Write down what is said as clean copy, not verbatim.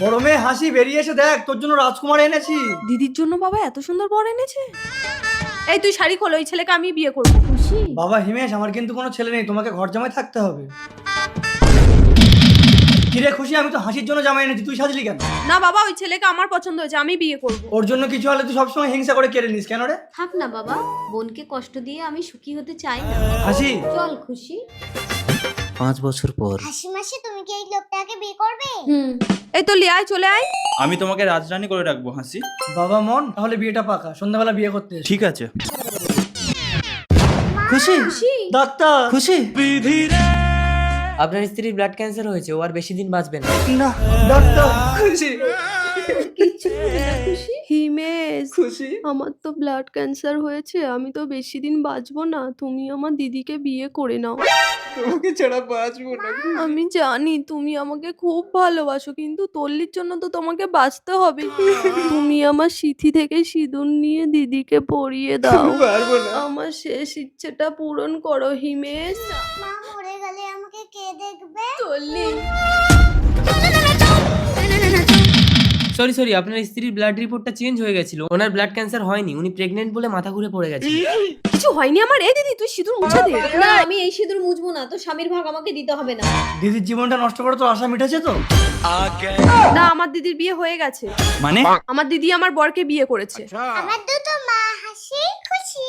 বড় মেয়ে হাসি, বেরিয়ে এসে দেখ তোর জন্য রাজকুমার এনেছি। দিদির জন্য বাবা এত সুন্দর বর এনেছে। এই তুই শাড়ি খোল, ওই ছেলেকে আমি বিয়ে করবো। খুশি? বাবা হিমেশ, আমার কিন্তু কোনো ছেলে নেই, তোমাকে ঘর জামাই থাকতে হবে। কিরে খুশি, আমি তো হাসির জন্য জামাই এনেছি, তুই সাজলি কেন? না বাবা, ওই ছেলেকে আমার পছন্দ হয়েছে, আমি বিয়ে করবো। ওর জন্য কিছু হলে তুই সবসময় হিংসা করে কেড়ে নিস কেন রে? থাক না বাবা, বোনকে কষ্ট দিয়ে আমি সুখী হতে চাই না। হাসি, চল খুশি। 5 বছর পর। হাসি মাসি, তুমি কি এই লোকটাকে বিয়ে করবে? এই তো লিয়ায় চলে আয়। আমি তোমাকে রাজরানী করে রাখবো হাসি। বাবা মন, তাহলে বিয়েটা পাকা, সন্ধ্যাবেলা বিয়ে করতে এসো। ঠিক আছে। খুশি? ডাক্তার। খুশি? আপনার স্ত্রীর ব্লাড ক্যান্সার হয়েছে, ও আর বেশি দিন বাঁচবে না। না ডাক্তার। খুশি। হিমেশ, খুশি। আমার তো ব্লাড ক্যান্সার হয়েছে, আমি তো বেশি দিন বাঁচবো না, তুমি আমার দিদিকে বিয়ে করে নাও। তোমাকে ছাড়া বাঁচবো না। আমি জানি তুমি আমাকে খুব ভালোবাসো, কিন্তু তল্লির জন্য তো তোমাকে বাঁচতে হবে। তুমি আমার সিথি থেকে সিঁদুর নিয়ে দিদিকে পরিয়ে দাও। পারবো না। আমার শেষ ইচ্ছেটা পূরণ করো হিমেশ। মা মরে গেলে আমাকে কে দেখবে? তল্লি, সরি, আপনার স্ত্রীর ব্লাড রিপোর্টটা চেঞ্জ হয়ে গেছিল। ওনার ব্লাড ক্যান্সার হয়নি, উনি প্রেগন্যান্ট বলে মাথা ঘুরে পড়ে গেছে। কিছু হয়নি আমার। এই দিদি, তুই সিঁদুর মুছে দে। না, আমি এই সিঁদুর মুছবো না, তো স্বামীর ভাগ আমাকে দিতে হবে না। দিদির জীবনটা নষ্ট করে তোর আশা মিটেছে তো? না, আমার দিদির বিয়ে হয়ে গেছে। মানে? আমার দিদি আমার বরকে বিয়ে করেছে। আমার দুটো মা, হাসি খুশি।